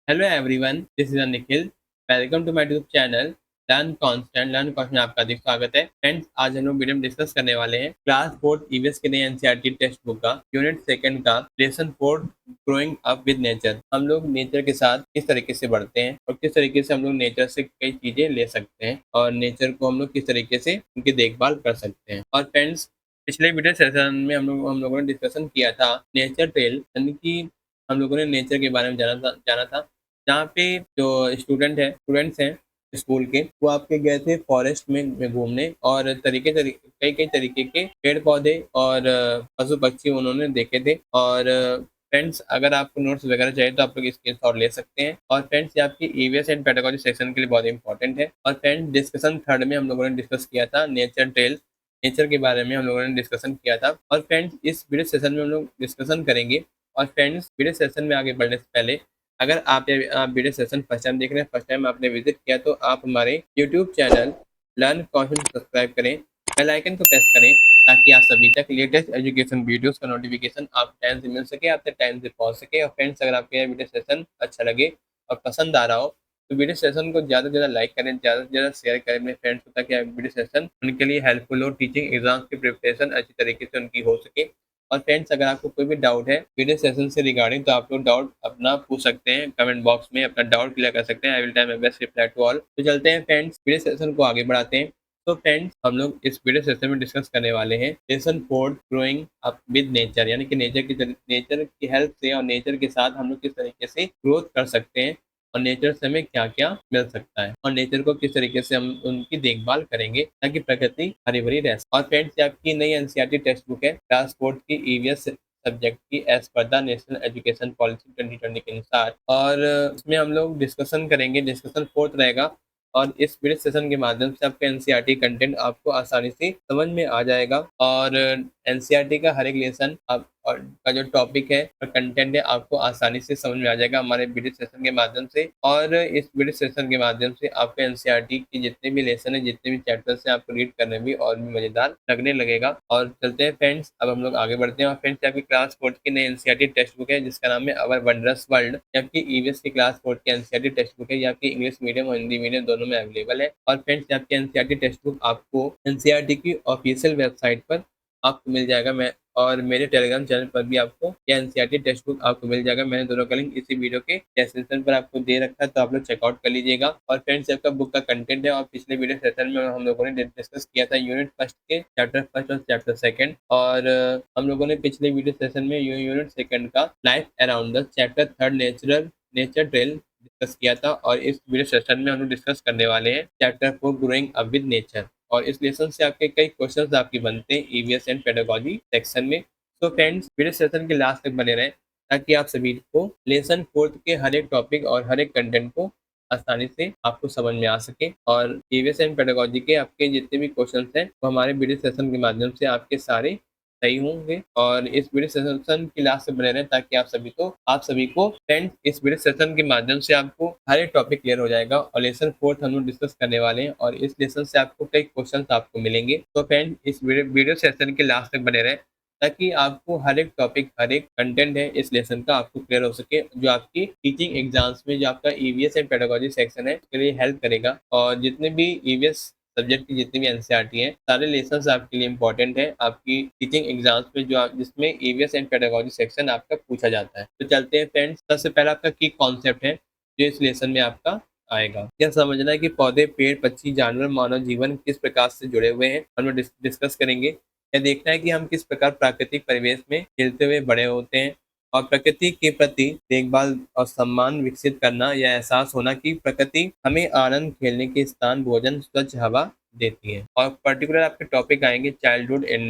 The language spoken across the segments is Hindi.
Hello everyone, this is Nikhil. Welcome to my YouTube channel learn constant में आपका अधिक स्वागत है। फ्रेंड्स, आज हम लोग वीडियो में डिस्कस करने वाले हैं क्लास 4 ईवीएस के नए एनसीईआरटी टेक्स्ट बुक का यूनिट सेकंड का lesson 4 growing up with nature. हम लोग नेचर के साथ किस तरीके से बढ़ते हैं और किस तरीके से हम लोग नेचर से कई चीजें ले सकते हैं और नेचर को हम लोग किस तरीके से उनकी देखभाल कर सकते हैं। और फ्रेंड्स, पिछले वीडियो सेशन में हम लोगों ने डिस्कशन किया था नेचर ट्रेल, यानी कि हम लोगों ने नेचर के बारे में जाना था जहाँ पे जो स्टूडेंट्स हैं स्कूल के, वो आपके गए थे फॉरेस्ट में घूमने और कई कई तरीके के पेड़ पौधे और पशु पक्षी उन्होंने देखे थे। और फ्रेंड्स, अगर आपको नोट्स वगैरह चाहिए तो आप लोग स्क्रीनशॉट ले सकते हैं। और फ्रेंड्स, ये आपकी ईवीएस एंड पेडागोजी सेक्शन के लिए बहुत इंपॉर्टेंट है। और फ्रेंड्स, डिस्कशन थर्ड में हम लोगों ने डिस्कस किया था नेचर ट्रेल, नेचर के बारे में हम लोगों ने डिस्कशन किया था। और फ्रेंड्स, इस वीडियो सेशन में हम लोग डिस्कशन करेंगे। और फ्रेंड्स, वीडियो सेशन में आगे बढ़ने से पहले, अगर आप वीडियो सेशन फर्स्ट टाइम देख रहे हैं, फर्स्ट टाइम आपने विजिट किया, तो आप हमारे यूट्यूब चैनल लर्न कौशल सब्सक्राइब करें, बेल आइकन को प्रेस करें, ताकि आप सभी तक लेटेस्ट एजुकेशन वीडियोस का नोटिफिकेशन आप टाइम से मिल सके, आपसे टाइम से पहुंच सके। और फ्रेंड्स, अगर आपको यह वीडियो सेशन अच्छा लगे और पसंद आ रहा हो तो वीडियो सेशन को ज़्यादा से ज़्यादा लाइक करें, ज़्यादा से ज़्यादा शेयर करें अपने फ्रेंड्स को, ताकि वीडियो सेशन उनके लिए हेल्पफुल हो, टीचिंग एग्जाम्स की प्रिपरेशन अच्छी तरीके से उनकी हो सके। और फ्रेंड्स, अगर आपको कोई भी डाउट है वीडियो सेशन से रिगार्डिंग, तो आप लोग डाउट अपना पूछ सकते हैं कमेंट बॉक्स में, अपना डाउट क्लियर कर सकते हैं। I will try my best reply to all. तो चलते हैं फ्रेंड्स, वीडियो सेशन को आगे बढ़ाते हैं। तो फ्रेंड्स, हम लोग इस वीडियो सेशन में डिस्कस करने वाले हैं lesson 4 growing up with nature, यानी कि नेचर की हेल्प से और नेचर के साथ हम लोग किस तरीके से ग्रोथ कर सकते हैं और नेचर से हमें क्या क्या मिल सकता है और नेचर को किस तरीके से हम उनकी देखभाल करेंगे ताकि प्रकृति हरी भरी रह सके। और फ्रेंड्स, ये आपकी नई एनसीईआरटी टेक्स्ट बुक है क्लास 4 की ईवीएस सब्जेक्ट की एज पर द नेशनल एजुकेशन पॉलिसी 2020 के अनुसार। और इसमें हम लोग डिस्कशन करेंगे, डिस्कशन फोर्थ रहेगा। और इस वीडियो सेशन के माध्यम से आपका एनसीईआरटी कंटेंट आपको आसानी से समझ में आ जाएगा और एनसीईआरटी का हर एक लेसन आप और का जो टॉपिक है और कंटेंट है आपको आसानी से समझ में आ जाएगा हमारे वीडियो सेशन के माध्यम से। और इस वीडियो सेशन के माध्यम से आपको एनसीईआरटी के जितने भी लेसन है, जितने भी चैप्टर्स हैं, आपको रीड करने में और भी मजेदार लगने लगेगा। और चलते हैं फ्रेंड्स, अब हम लोग आगे बढ़ते हैं। और फ्रेंड्स, आपकी क्लास 4 की नई एनसीईआरटी टेक्स्ट बुक है जिसका नाम है अवर वंडरस वर्ल्ड। आपकी ईवीएस की क्लास 4 की एनसीईआरटी टेक्स्ट बुक है, ये आपकी इंग्लिश मीडियम और हिंदी मीडियम दोनों में अवेलेबल है। और फ्रेंड्स, आपकी एनसीईआरटी टेक्स्ट बुक आपको एनसीईआरटी की ऑफिशियल वेबसाइट पर आपको मिल जाएगा। मैं और मेरे टेलीग्राम चैनल पर भी आपको ये एनसीईआरटी टेक्स्ट बुक आपको मिल जाएगा। मैंने दोनों का लिंक इसी वीडियो के डिस्क्रिप्शन पर आपको दे रखा है, तो आप लोग चेकआउट कर लीजिएगा। और फ्रेंड्स, आपका बुक का कंटेंट है और पिछले वीडियो सेशन में हम लोगों ने डिस्कस किया था यूनिट फर्स्ट के चैप्टर फर्स्ट और चैप्टर सेकंड। और हम लोगों ने पिछले वीडियो सेशन में यूनिट सेकंड का life around the chapter third nature trail discuss किया था। और इस वीडियो सेशन में हम लोग डिस्कस करने वाले हैं chapter 4 growing up with nature. और इस लेसन से आपके कई क्वेश्चंस आपकी बनते हैं ईवीएस एंड पेडागोजी सेक्शन में। तो फ्रेंड्स, वीडियो सेशन के लास्ट तक बने रहें ताकि आप सभी को लेसन फोर्थ के हर एक टॉपिक और हर एक कंटेंट को आसानी से आपको समझ में आ सके। और ईवीएस एंड पेडागोजी के आपके जितने भी क्वेश्चंस हैं वो हमारे वीडियो सेशन के माध्यम से आपके सारे सही होंगे। और इस वीडियो सेशन की लास्ट से बने रहें ताकि आप सभी को फ्रेंड्स, इस वीडियो सेशन के माध्यम से आपको हर एक टॉपिक क्लियर हो जाएगा। और लेसन फोर्थ हम लोग डिस्कस करने वाले हैं और इस लेसन से आपको कई क्वेश्चंस आपको मिलेंगे। तो फ्रेंड्स, इस वीडियो सेशन के लास्ट तक बने रहें ताकि आपको हर एक टॉपिक, हर एक कंटेंट है इस लेसन का आपको क्लियर हो सके, जो आपकी टीचिंग एग्जाम्स में, जो आपका ईवीएस एंड पेडागोजी सेक्शन है, उसके लिए हेल्प करेगा। और जितने भी ईवीएस सब्जेक्ट की जितनी भी एनसीईआरटी है, सारे लेसन्स आपके लिए इंपॉर्टेंट है आपकी टीचिंग एग्जाम्स में, जिसमें ईवीएस एंड पेडागोजी सेक्शन आपका पूछा जाता है। तो चलते हैं फ्रेंड्स, सबसे पहला आपका की कॉन्सेप्ट है जो इस लेसन में आपका आएगा। यह समझना है कि पौधे, पेड़, पक्षी, जानवर, मानव जीवन किस प्रकार से जुड़े हुए हैं, हम लोग डिस्कस करेंगे। यह देखना है कि हम किस प्रकार प्राकृतिक परिवेश में खेलते हुए बड़े होते हैं और प्रकृति के प्रति देखभाल और सम्मान विकसित करना, यह एहसास होना कि प्रकृति हमें आनंद, खेलने के स्थान, भोजन, स्वच्छ हवा देती है। और पर्टिकुलर आपके टॉपिक आएंगे चाइल्डहुड एंड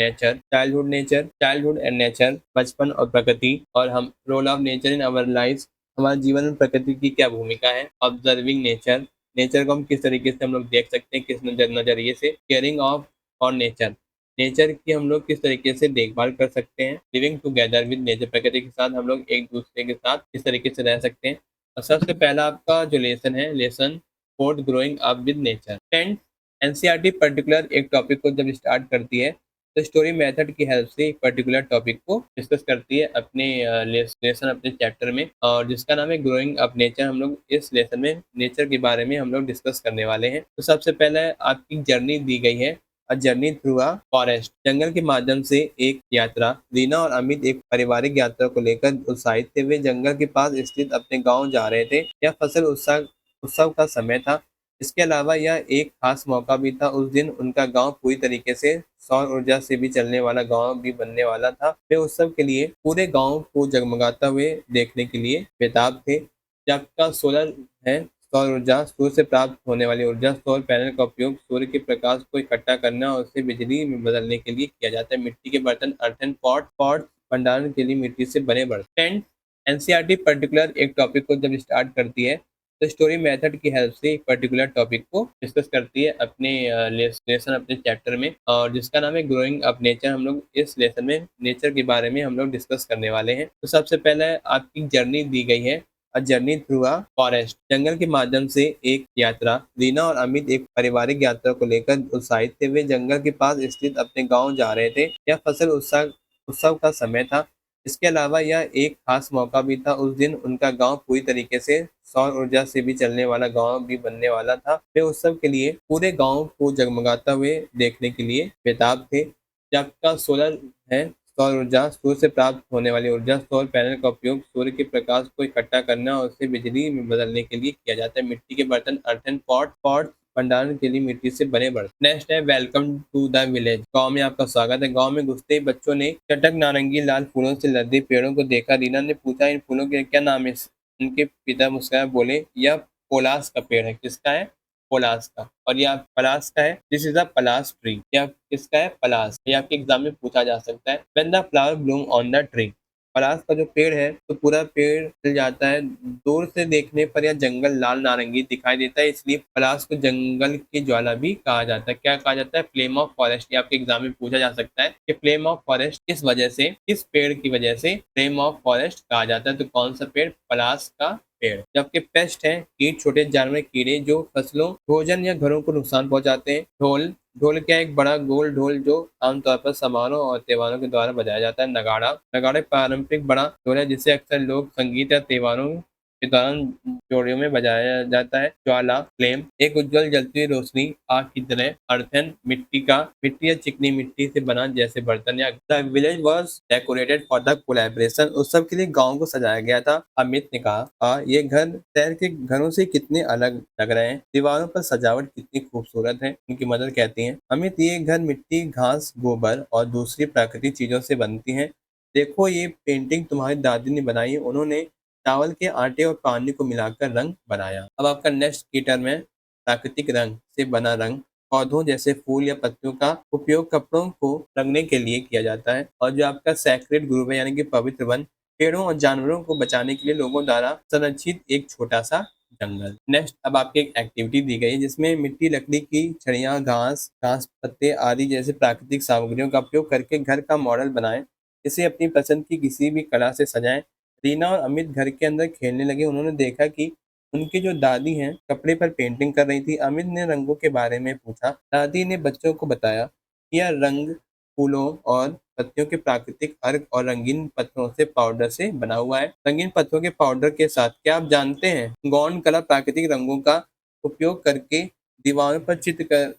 नेचर, बचपन और प्रकृति, और हम role of nature in our life, हमारे जीवन में प्रकृति की क्या भूमिका है, ऑब्जर्विंग नेचर, नेचर को हम किस तरीके से हम लोग देख सकते हैं, किस नजरिए से, केयरिंग ऑफ और नेचर, नेचर की हम लोग किस तरीके से देखभाल कर सकते हैं, लिविंग टुगेदर विद नेचर, प्रकृति के साथ हम लोग एक दूसरे के साथ किस तरीके से रह सकते हैं। और सबसे पहला आपका जो लेसन है, lesson fourth growing up with nature. Friends, NCERT particular एक टॉपिक को जब स्टार्ट करती है तो स्टोरी मेथड की हेल्प से एक पर्टिकुलर टॉपिक को डिस्कस करती है अपने लेसन अपने चैप्टर में, और जिसका नाम है ग्रोइंग अप नेचर। हम लोग इस लेसन में नेचर के बारे में हम लोग डिस्कस करने वाले हैं। तो सबसे पहले आपकी जर्नी दी गई है, a journey through a forest. जंगल के माध्यम से एक यात्रा। रीना और अमित एक पारिवारिक यात्रा को लेकर उत्साहित थे। वे जंगल के पास स्थित अपने गांव जा रहे थे। यह फसल उत्सव उत्सव का समय था। इसके अलावा यह एक खास मौका भी था। उस दिन उनका गांव पूरी तरीके से सौर ऊर्जा से भी चलने वाला गांव भी बनने वाला था। वे उत्सव के लिए पूरे गांव को जगमगाता हुए देखने के लिए बेताब थे। जबकि सोलर है सौर ऊर्जा, सूर्य से प्राप्त होने वाली ऊर्जा। सौर पैनल का उपयोग सूर्य के प्रकाश को इकट्ठा करना और उसे बिजली में बदलने के लिए किया जाता है। मिट्टी के बर्तन, अर्थन पॉट भंडारण के लिए मिट्टी से बने बर्तन। एनसीईआरटी पर्टिकुलर एक टॉपिक को जब स्टार्ट करती है तो स्टोरी मेथड की हेल्प से एक पर्टिकुलर टॉपिक को डिस्कस करती है अपने लेसन अपने चैप्टर में, और जिसका नाम है ग्रोइंग अप नेचर। हम लोग इस लेसन में नेचर के बारे में हम लोग डिस्कस करने वाले हैं। तो सबसे पहले आपकी जर्नी दी गई है, a journey through a forest. जंगल के माध्यम से एक यात्रा। रीना और अमित एक पारिवारिक यात्रा को लेकर उत्साहित थे। वे जंगल के पास स्थित अपने गांव जा रहे थे। यह फसल उत्सव उत्सव का समय था। इसके अलावा यह एक खास मौका भी था। उस दिन उनका गांव पूरी तरीके से सौर ऊर्जा से भी चलने वाला गांव भी बनने वाला था। वे उत्सव के लिए पूरे गांव को जगमगाता हुए देखने के लिए बेताब थे। जबकि सोलर है सौर ऊर्जा, सूर्य से प्राप्त होने वाली ऊर्जा। सौर पैनल का उपयोग सूर्य के प्रकाश को इकट्ठा करना और उसे बिजली में बदलने के लिए किया जाता है। मिट्टी के बर्तन, अर्थन पॉट भंडारण के लिए मिट्टी से बने बर्तन। नेक्स्ट है वेलकम टू द विलेज। गांव में आपका स्वागत है। गांव में घुसते ही बच्चों ने चटक नारंगी लाल फूलों से लदे पेड़ों को देखा। रीना ने पूछा, इन फूलों के क्या नाम है? उनके पिता मुस्कुराए बोले, यह पोलास का पेड़ है। किसका है? पोलास का। और यह पलास का है। This is a palash tree. यह किसका है? पलास। ये आपके एग्जाम में पूछा जा सकता है। When the flower bloom on the tree. पलास का जो पेड़ है तो पूरा पेड़ खिल जाता है। दूर से देखने पर यह जंगल लाल नारंगी दिखाई देता है, इसलिए पलास को जंगल की ज्वाला भी कहा जाता है। क्या कहा जाता है? Flame of forest. ये आपके एग्जाम में पूछा जा सकता है कि फ्लेम ऑफ फॉरेस्ट किस वजह से, किस पेड़ की वजह से फ्लेम ऑफ फॉरेस्ट कहा जाता है? तो कौन सा पेड़? पलास का पेड़। जबकि पेस्ट है कीट, छोटे जानवर कीड़े जो फसलों, भोजन या घरों को नुकसान पहुंचाते हैं। ढोल। ढोल क्या है? एक बड़ा गोल ढोल जो आमतौर पर समारोह और त्योहारों के द्वारा बजाया जाता है। नगाड़ा। नगाड़ा एक पारंपरिक बड़ा ढोल है जिसे अक्सर लोग संगीत या त्योहारों के दौरान जोड़ियों में बजाया जाता है। ज्वाला, फ्लेम, एक उज्जवल जलती हुई रोशनी, आग की तरह। अर्थन, मिट्टी या चिकनी मिट्टी से बना जैसे बर्तन। या the village was decorated for the collaboration. उत्सव के लिए गांव को सजाया गया था। अमित ने कहा, ये घर शहर के घरों से कितने अलग लग रहे हैं। दीवारों पर सजावट कितनी खूबसूरत है। उनकी मदर कहती हैं, अमित, ये घर मिट्टी, घास, गोबर और दूसरी प्राकृतिक चीजों से बनती है। देखो, ये पेंटिंग तुम्हारी दादी ने बनाई है। उन्होंने चावल के आटे और पानी को मिलाकर रंग बनाया। अब आपका नेक्स्ट की टर्म है प्राकृतिक रंग से बना रंग। पौधों जैसे फूल या पत्तियों का उपयोग कपड़ों को रंगने के लिए किया जाता है। और जो आपका सैक्रेड ग्रुप है यानी कि पवित्र वन, पेड़ों और जानवरों को बचाने के लिए लोगों द्वारा संरक्षित एक छोटा सा जंगल। नेक्स्ट अब आपकी एक एक्टिविटी दी गई है जिसमें मिट्टी, लकड़ी की छड़ियाँ, घास पत्ते आदि जैसे प्राकृतिक सामग्रियों का उपयोग करके घर का मॉडल बनाएं। इसे अपनी पसंद की किसी भी कला से सजाएं। रीना और अमित घर के अंदर खेलने लगे। उन्होंने देखा कि उनकी जो दादी हैं कपड़े पर पेंटिंग कर रही थी। अमित ने रंगों के बारे में पूछा। दादी ने बच्चों को बताया कि यह रंग फूलों और पत्तियों के प्राकृतिक अर्क और रंगीन पत्थरों से पाउडर से बना हुआ है। रंगीन पत्थरों के पाउडर के साथ क्या आप जानते हैं गौंड कला प्राकृतिक रंगों का उपयोग करके दीवारों पर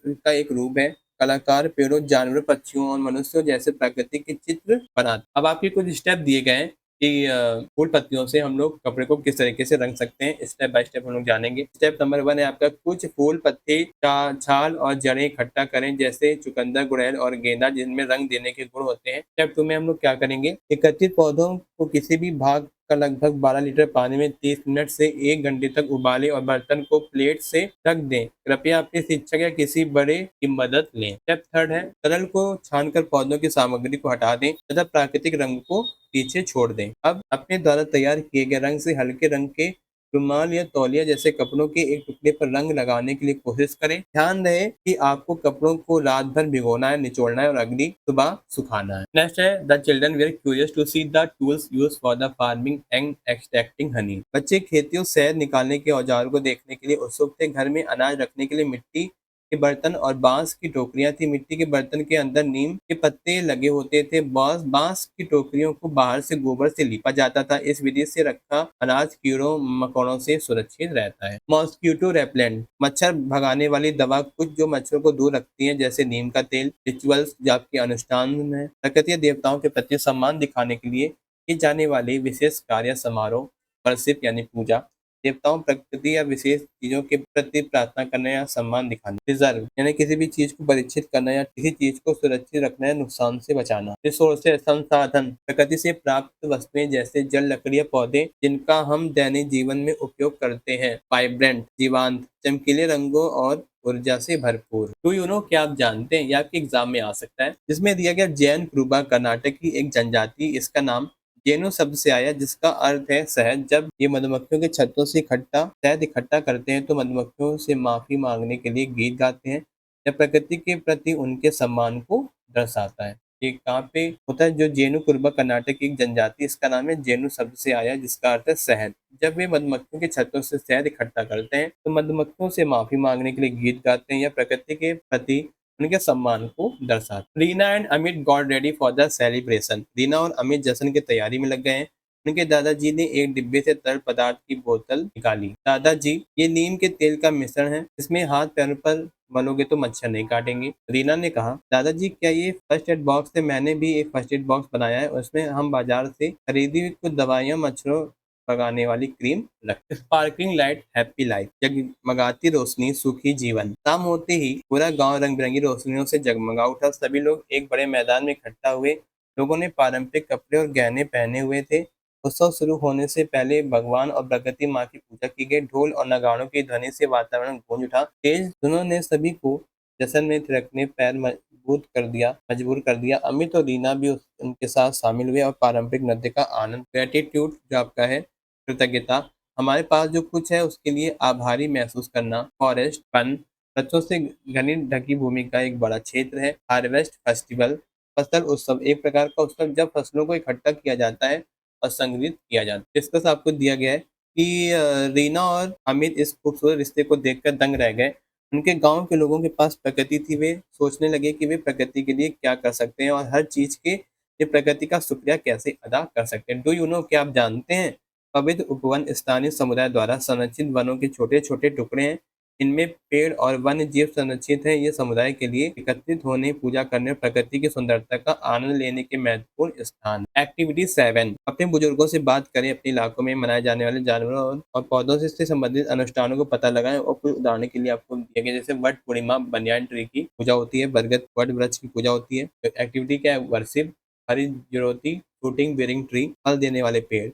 का एक रूप है। कलाकार पेड़ों, जानवरों, पक्षियों और मनुष्यों जैसे प्राकृतिक के चित्र बनाते। अब आपके कुछ स्टेप दिए गए हैं कि फूल पत्तियों से हम लोग कपड़े को किस तरीके से रंग सकते हैं। स्टेप बाय स्टेप हम लोग जानेंगे। स्टेप नंबर 1 है आपका, कुछ फूल पत्ते, छाल और जड़ें इकट्ठा करें जैसे चुकंदर, गुड़हल और गेंदा जिनमें रंग देने के गुण होते हैं। स्टेप 2 में हम लोग क्या करेंगे, एकत्रित पौधों को किसी भी भाग का लगभग 12 लीटर पानी में 30 मिनट से 1 घंटे तक उबालें और बर्तन को प्लेट से ढक दें। कृपया अपने शिक्षक या किसी बड़े की मदद लें। स्टेप 3 है, तरल को छानकर पौधों की सामग्री को हटा दें तथा प्राकृतिक रंग को पीछे छोड़ दें। अब अपने द्वारा तैयार किए गए रंग से हल्के रंग के रुमाल या तौलिया जैसे कपड़ों के एक टुकड़े पर रंग लगाने के लिए कोशिश करें। ध्यान रहे कि आपको कपड़ों को रात भर भिगोना है, निचोड़ना है और अगली सुबह सुखाना है। नेक्स्ट है, the children were curious to see the tools use for the farming and extracting honey. बच्चे खेतियों शहद निकालने के औजारों को देखने के लिए उत्सुक थे। घर में अनाज रखने के लिए मिट्टी के बर्तन और बांस की टोकरियां थी। मिट्टी के बर्तन के अंदर नीम के पत्ते लगे होते थे। बांस बांस की टोकरियों को बाहर से गोबर से लीपा जाता था। इस विधि से रखा अनाज कीड़ों मकोड़ों से सुरक्षित रहता है। मॉस्किटो रेपलेंट, मच्छर भगाने वाली दवा, कुछ जो मच्छरों को दूर रखती है, जैसे नीम का तेल। रिचुअल्स, जो आपके अनुष्ठान है, प्रकृति या देवताओं के प्रति सम्मान दिखाने के लिए की जाने वाली विशेष कार्य समारोह, वर्शिप यानी पूजा। देवताओं, प्रकृति या विशेष चीजों के प्रति प्रार्थना करना या सम्मान दिखाना। रिजर्व यानी किसी भी चीज को परीक्षित करना या किसी चीज को सुरक्षित रखना या नुकसान से बचाना। रिसोर्सेज, संसाधन, प्रकृति से प्राप्त वस्तुएं जैसे जल, लकड़ी या पौधे जिनका हम दैनिक जीवन में उपयोग करते हैं। वाइब्रेंट, जीवांत, चमकीले रंगों और ऊर्जा से भरपूर। डू यू नो, क्या आप जानते हैं, यह आपके एग्जाम में आ सकता है। जिसमें दिया गया जैन क्रूबा कर्नाटक की एक जनजाति, इसका नाम जेनु शब्द से आया, जिसका अर्थ है शहद। जब ये मधुमक्खियों के छत्तों से शहद इकट्ठा करते हैं तो मधुमक्खियों से माफी मांगने के लिए गीत गाते हैं। यह प्रकृति के प्रति उनके सम्मान को दर्शाता है। ये कहाँ पे होता है? जो जेनु कुरुबा कर्नाटक की एक जनजाति, इसका नाम है जेनु शब्द से आया, जिसका अर्थ है शहद। जब वे मधुमक्खियों के छत्तों से शहद इकट्ठा करते हैं तो मधुमक्खियों से माफी मांगने के लिए गीत गाते हैं। यह प्रकृति के प्रति उनके सम्मान को दर्शाता। Reena and Amit got ready for the celebration. Reena और अमित जश्न की तैयारी में लग गए हैं। उनके दादाजी ने एक डिब्बे से तरल पदार्थ की बोतल निकाली। दादाजी, ये नीम के तेल का मिश्रण है, इसमें हाथ पैरों पर मलोगे तो मच्छर नहीं काटेंगे। रीना ने कहा, दादाजी क्या ये फर्स्ट एड बॉक्स है? मैंने भी एक फर्स्ट एड बॉक्स बनाया है, उसमें हम बाजार से खरीदी हुई कुछ दवाइयाँ, मच्छरों भगाने वाली क्रीम रख। Sparkling light, happy life. जगमगाती रोशनी, सुखी जीवन। शाम होते ही पूरा गांव रंग बिरंगी रोशनियों से जगमगा उठा। सभी लोग एक बड़े मैदान में इकट्ठा हुए। लोगों ने पारंपरिक कपड़े और गहने पहने हुए थे। उत्सव शुरू होने से पहले भगवान और प्रकृति माँ की पूजा की गई। ढोल और नगाड़ों की ध्वनि से वातावरण गूंज उठा। तेज धुनों ने सभी को जश्न में थिरकने पैर मजबूर कर दिया। अमित और रीना भी उनके साथ शामिल हुए और पारंपरिक नृत्य का आनंद। ग्रेटिट्यूड, जो आपका है कृतज्ञता, हमारे पास जो कुछ है उसके लिए आभारी महसूस करना। फॉरेस्ट फन, वृक्षों से घनी ढकी भूमि का एक बड़ा क्षेत्र है। हार्वेस्ट फेस्टिवल, फसल उत्सव, एक प्रकार का उत्सव जब फसलों को इकट्ठा किया जाता है और संग्रहित किया जाता है। डिस्कस आपको दिया गया है कि रीना और अमित इस खूबसूरत रिश्ते को देखकर दंग रह गए। उनके गांव के लोगों के पास प्रकृति थी। वे सोचने लगे कि वे प्रकृति के लिए क्या कर सकते हैं और हर चीज के लिए प्रकृति का शुक्रिया कैसे अदा कर सकते हैं। डू यू नो, क्या आप जानते हैं, पवित्र उपवन स्थानीय समुदाय द्वारा संरक्षित वनों के छोटे छोटे टुकड़े हैं। इनमें पेड़ और वन्य जीव संरक्षित हैं। ये समुदाय के लिए एकत्रित होने, पूजा करने और प्रकृति की सुंदरता का आनंद लेने के महत्वपूर्ण स्थान। एक्टिविटी 7, अपने बुजुर्गों से बात करें। अपने इलाकों में मनाए जाने वाले जानवरों और पौधों से संबंधित अनुष्ठानों को पता लगाएं। और कुछ उदाहरण के लिए आपको दिया गया, जैसे वट पूर्णिमा, बनियान ट्री की पूजा होती है। बरगद वट वृक्ष की पूजा होती है। एक्टिविटी क्या है? वर्शिप, हरी ज्योति, फ्रूटिंग बेरिंग ट्री, फल देने वाले पेड़।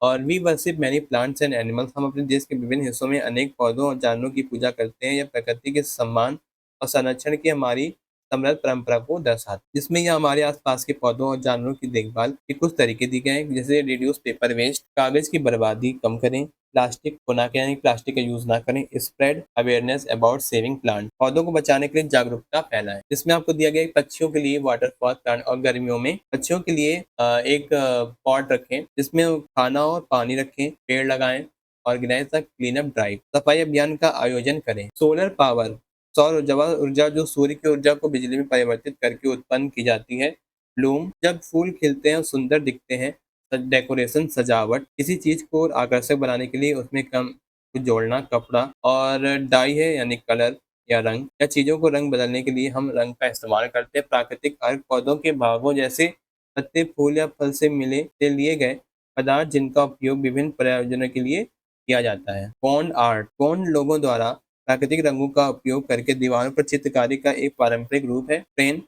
और we worship many plants and animals, हम अपने देश के विभिन्न हिस्सों में अनेक पौधों और जानवरों की पूजा करते हैं। यह प्रकृति के सम्मान और संरक्षण की हमारी समृद्ध परंपरा को दर्शाता है, जिसमें यह हमारे आसपास के पौधों और जानवरों की देखभाल के कुछ तरीके दिए गए हैं, जैसे रिड्यूस पेपर वेस्ट, कागज की बर्बादी कम करें, प्लास्टिक को ना करें, प्लास्टिक का यूज ना करें, spread awareness about saving plant, पौधों को बचाने के लिए जागरूकता फैलाएं। इसमें आपको दिया गया है पक्षियों के लिए वाटरफॉल प्लांट, और गर्मियों में पक्षियों के लिए एक पॉट रखें जिसमें खाना और पानी रखें, पेड़ लगाएं, organise the clean up drive, सफाई अभियान का आयोजन करें। सोलर पावर, सौर ऊर्जा जो सूर्य की ऊर्जा को बिजली में परिवर्तित करके उत्पन्न की जाती है। ब्लूम, जब फूल खिलते हैं और सुंदर दिखते हैं। डेकोरेशन, सजावट, किसी चीज को और आकर्षक बनाने के लिए उसमें कम कुछ जोड़ना। कपड़ा और डाई है यानी कलर या रंग, या चीजों को रंग बदलने के लिए हम रंग का इस्तेमाल करते हैं। प्राकृतिक अर्क, पौधों के भागों जैसे पत्ते, फूल या फल से लिए गए पदार्थ जिनका उपयोग विभिन्न प्रयोजनों के लिए किया जाता है। बॉन्ड आर्ट, बॉन्ड लोगों द्वारा प्राकृतिक रंगों का उपयोग करके दीवारों पर चित्रकारी का एक पारंपरिक रूप है। ट्रेन,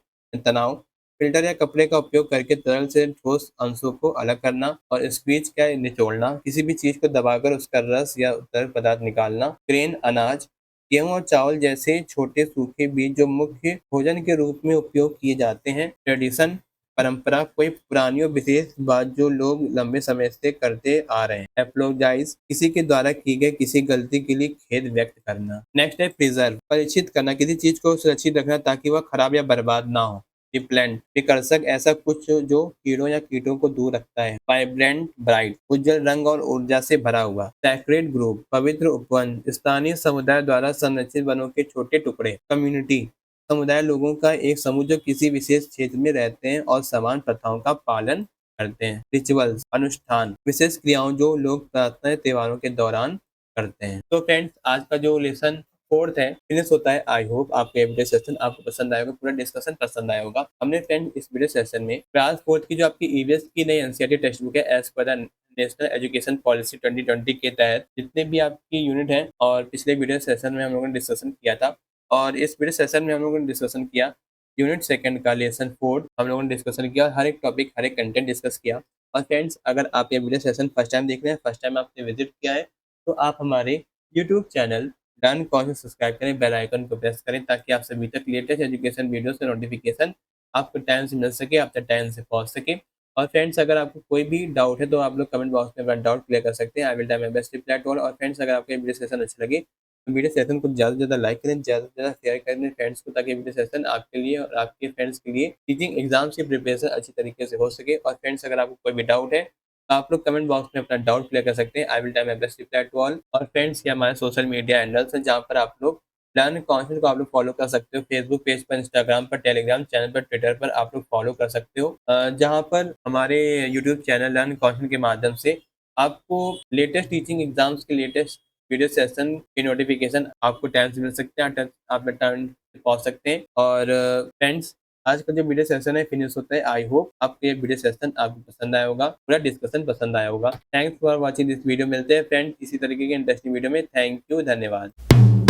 तनाव, फिल्टर या कपड़े का उपयोग करके तरल से ठोस अंशों को अलग करना। और स्क्वीज का निचोड़ना, किसी भी चीज को दबाकर उसका रस या तरल पदार्थ निकालना। ग्रेन, अनाज, गेहूं और चावल जैसे छोटे सूखे बीज जो मुख्य भोजन के रूप में उपयोग किए जाते हैं। ट्रेडिशन, परंपरा, कोई पुरानी और विशेष बात जो लोग लंबे समय से करते आ रहे हैं। एप्लोजाइज, किसी के द्वारा की गई किसी गलती के लिए खेद व्यक्त करना। नेक्स्ट है प्रिजर्व, परीक्षित करना, किसी चीज को सुरक्षित रखना ताकि वह खराब या बर्बाद ना हो। रिपेलेंट विकर्षक ऐसा कुछ जो कीड़ों या कीटों को दूर रखता है। वाइब्रेंट ब्राइट उज्जवल रंग और ऊर्जा से भरा हुआ। सैक्रेड ग्रुप पवित्र उपवन स्थानीय समुदाय द्वारा संरक्षित वनों के छोटे टुकड़े। कम्युनिटी समुदाय लोगों का एक समूह जो किसी विशेष क्षेत्र में रहते हैं और समान प्रथाओं का पालन करते हैं। रिचुअल्स अनुष्ठान विशेष क्रियाओं जो लोग प्रार्थना त्योहारों के दौरान करते हैं। तो फ्रेंड्स आज का जो लेसन फोर्थ है फिनिश होता है। आई होप आपको ये वीडियो सेशन आपको पसंद आएगा, पूरा डिस्कशन पसंद आया होगा। हमने फ्रेंड इस वीडियो सेशन में क्लास फोर्थ की जो आपकी ईवीएस की नई एनसीईआरटी टेक्स्ट बुक है एज पर द नेशनल एजुकेशन पॉलिसी 2020 के तहत जितने भी आपकी यूनिट है और पिछले वीडियो सेशन में हम लोगों ने डिस्कशन किया था और इस वीडियो सेशन में हम लोगों ने डिस्कशन किया यूनिट सेकंड का लेसन फोर्थ हम लोगों ने डिस्कशन किया और हर एक टॉपिक हर एक कंटेंट डिस्कस किया। और फ्रेंड्स अगर आप ये वीडियो सेशन फर्स्ट टाइम देख रहे हैं, फर्स्ट टाइम आपने विजिट किया है तो आप हमारे यूट्यूब चैनल लर्न कौन सब्सक्राइब करें, बेल आइकन को प्रेस करें ताकि आप सभी तक लेटेस्ट एजुकेशन वीडियो से नोटिफिकेशन आपको टाइम से मिल सके, आप तक टाइम से पहुंच सके। और फ्रेंड्स अगर आपको कोई भी डाउट है तो आप लोग कमेंट बॉक्स में अपना डाउट क्लियर कर सकते हैं। I will try my best reply to all. और फ्रेंड्स अगर आपको ये वीडियो सेशन अच्छा लगे तो वीडियो सेशन को ज़्यादा से ज़्यादा लाइक करें, ज़्यादा से ज़्यादा शेयर करें अपने फ्रेंड्स को ताकि वीडियो सेशन आपके लिए और आपके फ्रेंड्स के लिए टीचिंग एग्जाम्स की प्रिपरेशन अच्छी तरीके से हो सके। और फ्रेंड्स अगर आपको कोई भी डाउट है तो आप लोग कमेंट बॉक्स में अपना डाउट क्लियर कर सकते हैं। I will try my best reply to all. और फ्रेंड्स ये हमारे सोशल मीडिया हैंडल्स हैं जहाँ पर आप लोग लर्न कॉन्सेप्ट को आप लोग फॉलो कर सकते हो। फेसबुक पेज पर, इंस्टाग्राम पर, टेलीग्राम चैनल पर, ट्विटर पर आप लोग फॉलो कर सकते हो जहाँ पर हमारे यूट्यूब चैनल लर्न कॉन्सेप्ट के माध्यम से आपको लेटेस्ट टीचिंग एग्जाम्स के लेटेस्ट वीडियो सेशन की नोटिफिकेशन आपको टाइम से मिल सकते हैं, आप टाइम से पहुँच सकते हैं। और फ्रेंड्स आज का जो वीडियो सेशन है फिनिश होता है। आई होप आपको ये वीडियो सेशन आपको पसंद आया होगा, पूरा डिस्कशन पसंद आया होगा। Thanks for watching this video. मिलते हैं फ्रेंड्स इसी तरीके के इंटरेस्टिंग वीडियो में। थैंक यू, धन्यवाद।